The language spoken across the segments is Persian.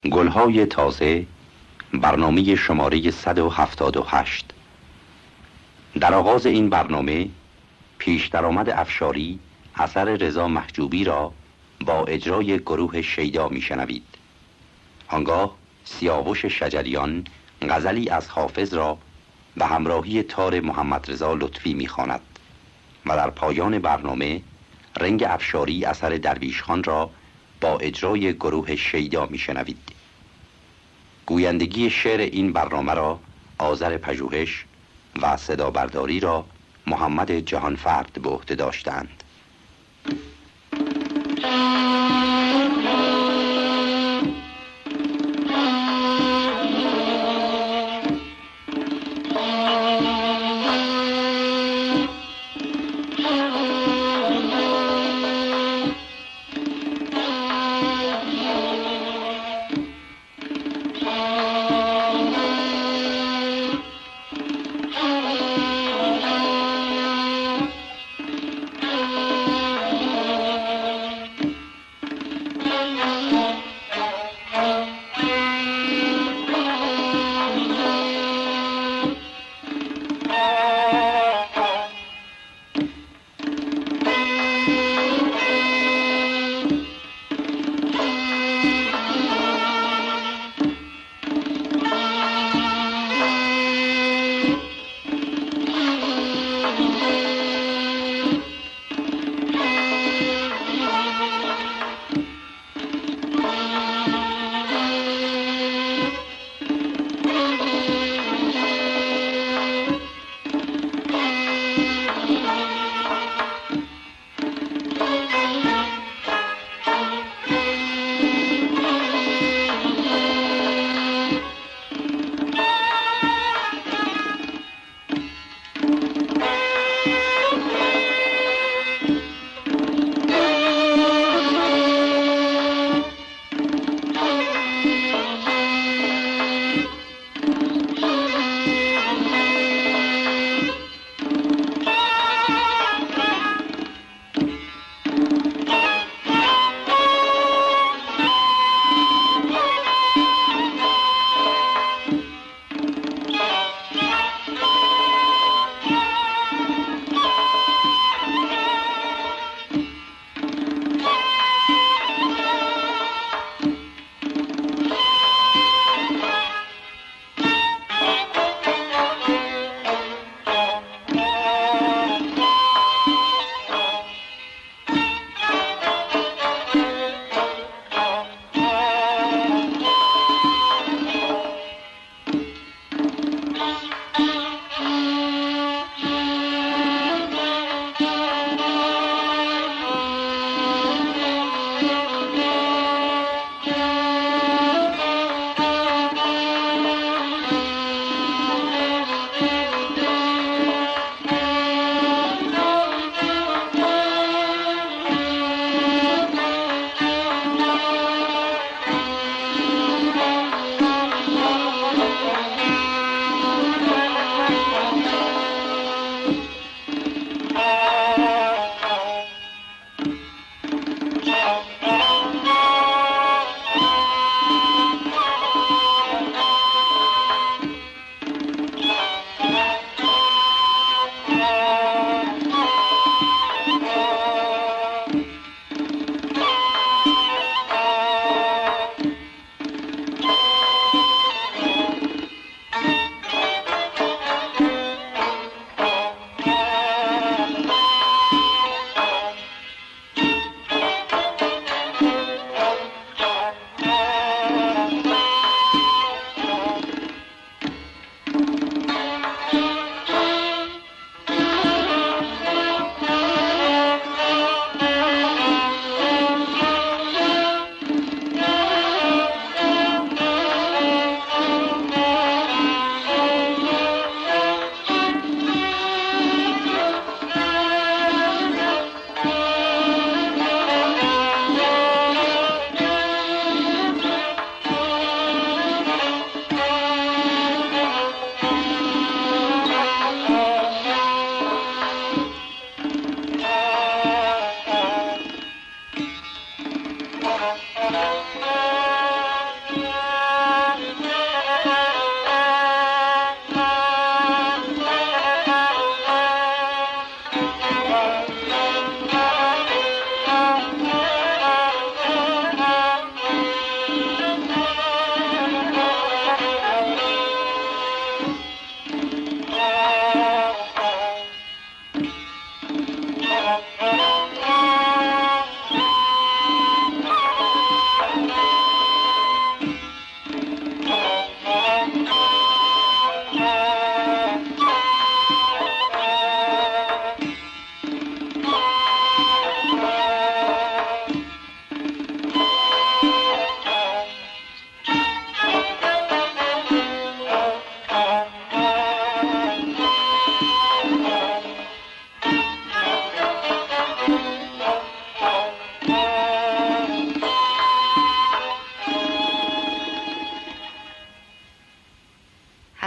گلهای تازه، برنامه شماره 178. در آغاز این برنامه پیش درآمد افشاری اثر رضا محجوبی را با اجرای گروه شیدا میشنوید. آنگاه سیاوش شجریان غزلی از حافظ را به همراهی تار محمد رضا لطفی میخواند و در پایان برنامه رنگ افشاری اثر درویش خان را با اجرای گروه شیدا میشنوید. گویندگی شعر این برنامه را آذر پژوهش و صدا برداری را محمد جهانفرد به عهده داشتند.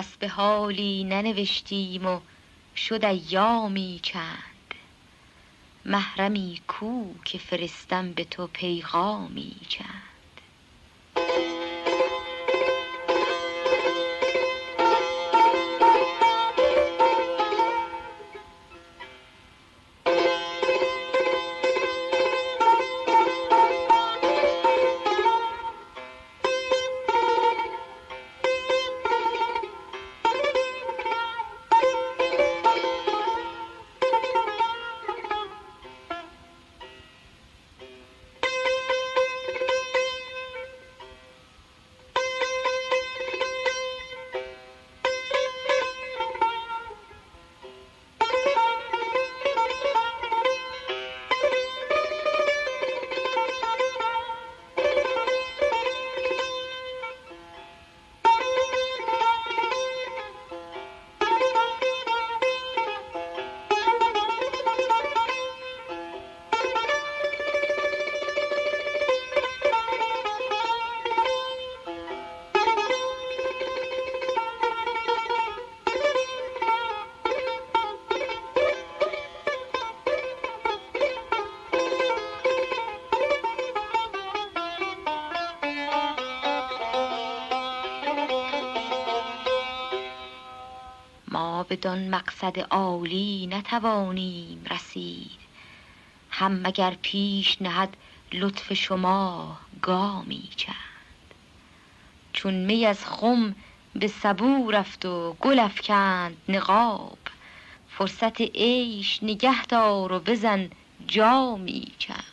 پس به حالی ننوشتیم و شد ایامی چند. محرمی کو که فرستم به تو پیغامی چند. ما بدان مقصد عالی نتوانیم رسید، هم مگر پیش نهد لطف شما گامی چند. چون می از خم به سبو رفت و گل افکند نقاب، فرصت عیش نگه دار و بزن جامی چند.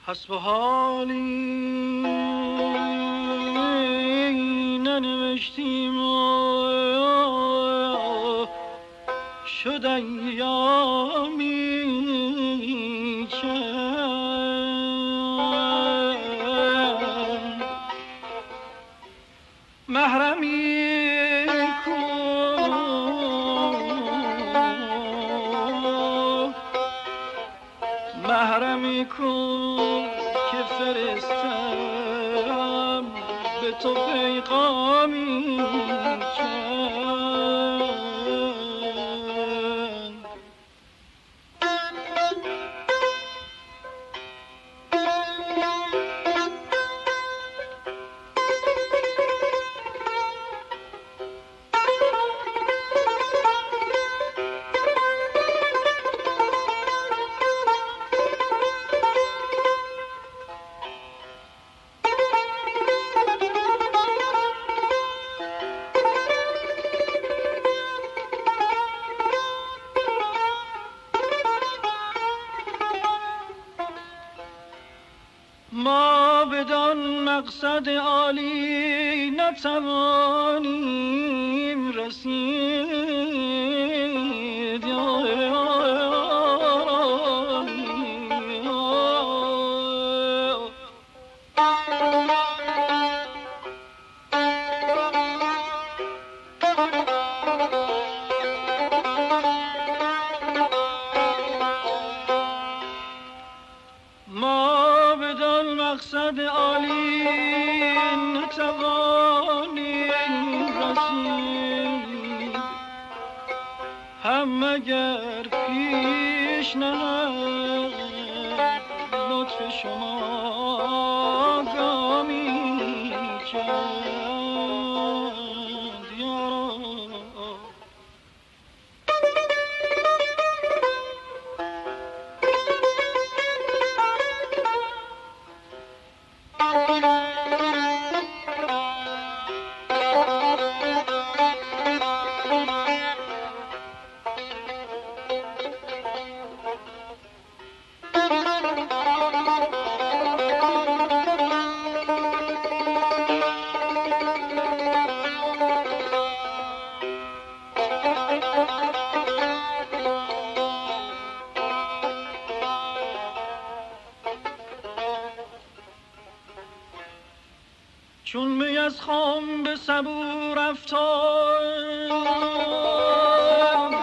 حسب حالی ننوشتیم و شد ایامی چند محرمی کو محرمی کو که فرستم به تو پیغامی چند ما بدان مقصد عالی نتوانیم رسید ما بدان مقصد عالی نتوانیم رسید هم مگر پیش نهد لطف شما گامی چند یارا چون می از خم به صبور افتاد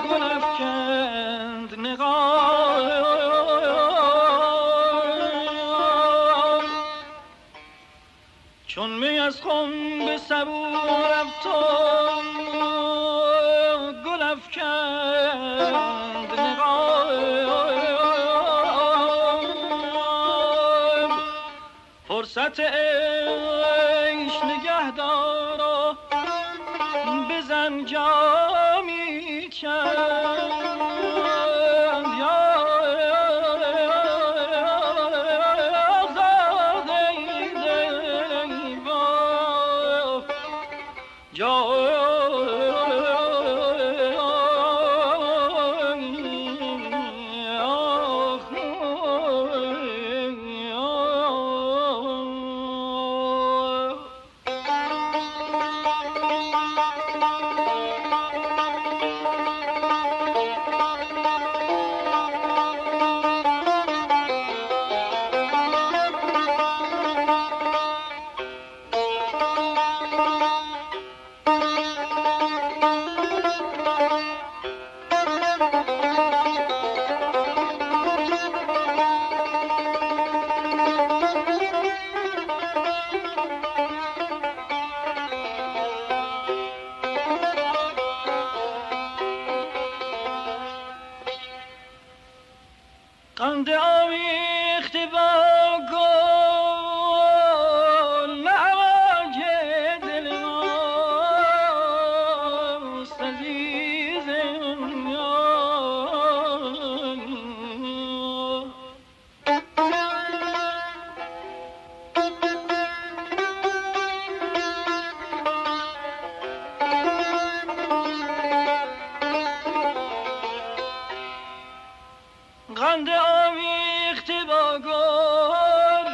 گل افکند نقاب چون می از خم به صبور افتاد گل افکند نقاب فرصت عیش نگه دارا بزن جامی چند زاده ای با قند آمیخته با گل نواج دل ماست عزیزم قند آمیخته با گل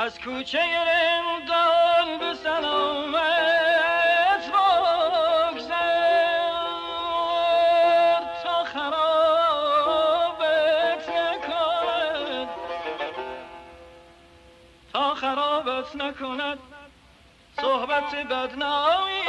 از کوچه رندان به سلامت بگذر تا خرابت نکند، تا خرابت نکند صحبت بدنامی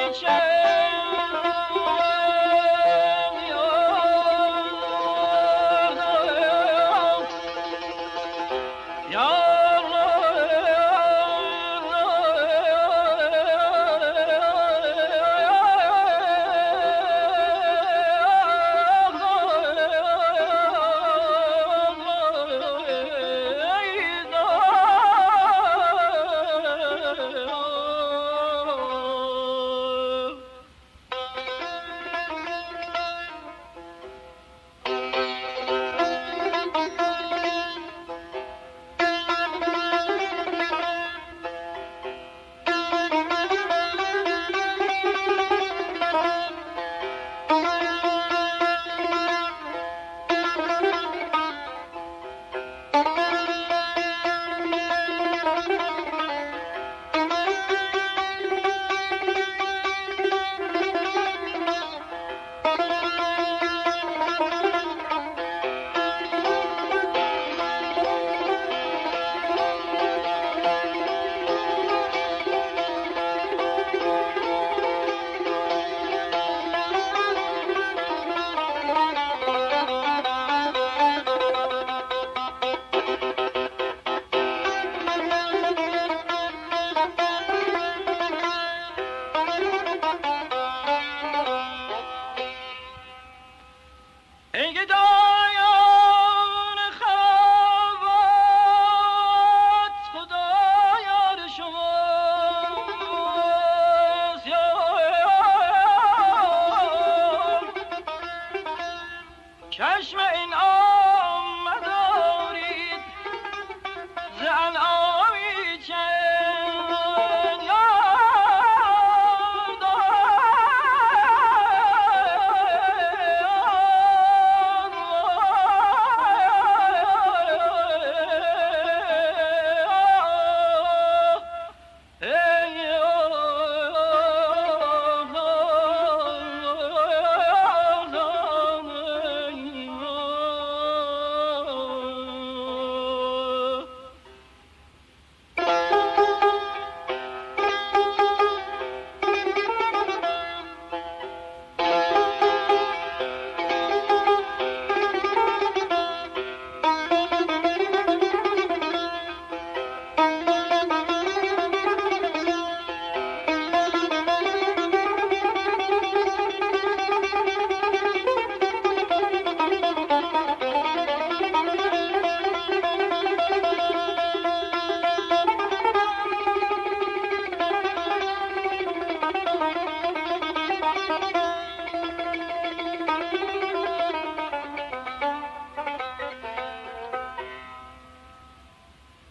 چشم این آمدارید ز انعامی چند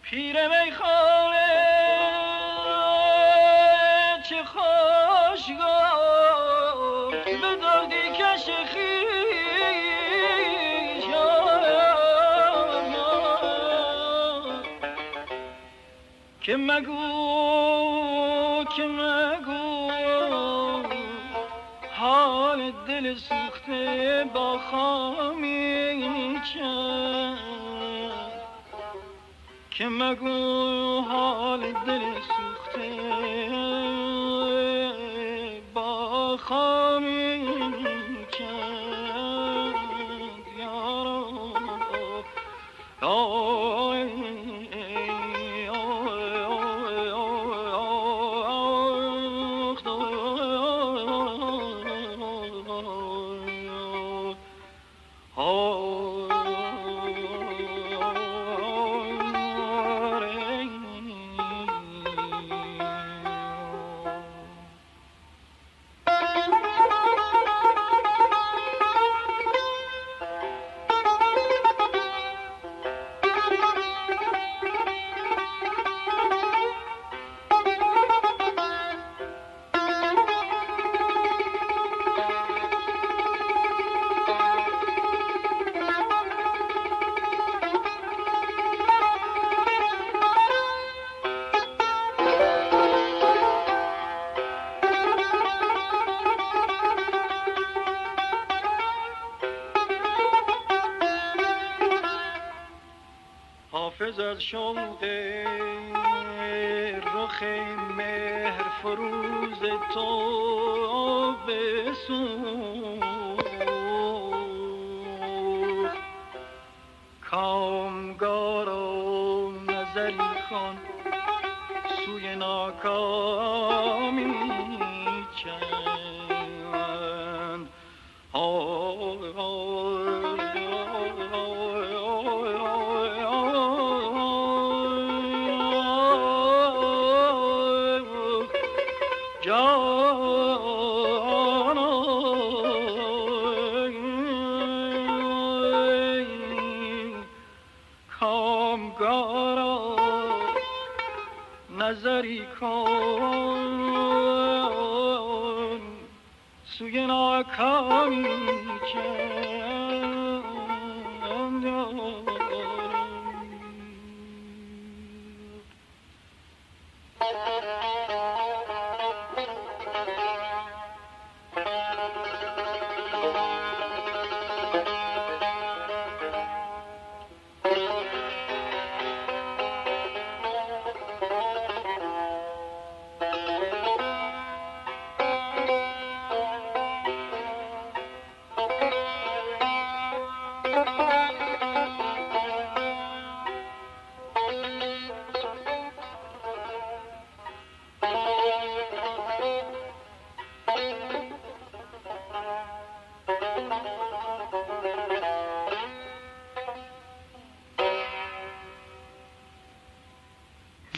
پیر میخانه چه خوش گفت به دردی کش خویش که مگو حال دل سوخته با خامی چند، که مگو حال دل سوخته با خامی چند یارا. از شوق رخ مهر فروز تو بسوخت. کامگارا نظری کن سوی ناکامی چند. کامگارا نظری کن سوی ناکامی چند.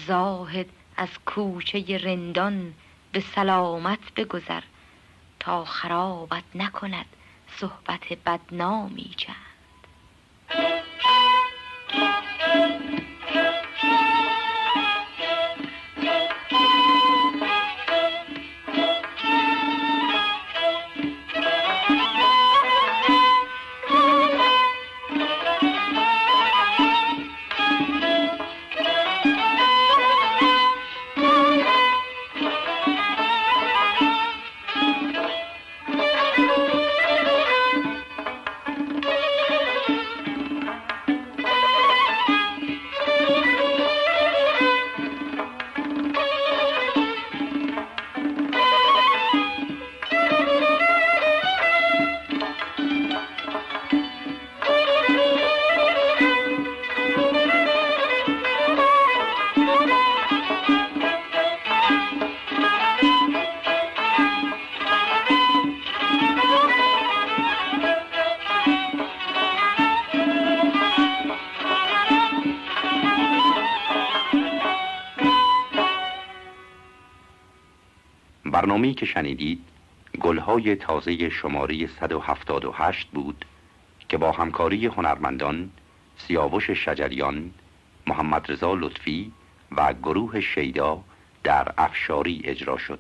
زاهد از کوچه رندان به سلامت بگذر، تا خرابت نکند صحبت بدنامی چند. برنامه‌ای که شنیدید گلهای تازه شماره 178 بود که با همکاری هنرمندان سیاوش شجریان، محمد رضا لطفی و گروه شیدا در افشاری اجرا شد.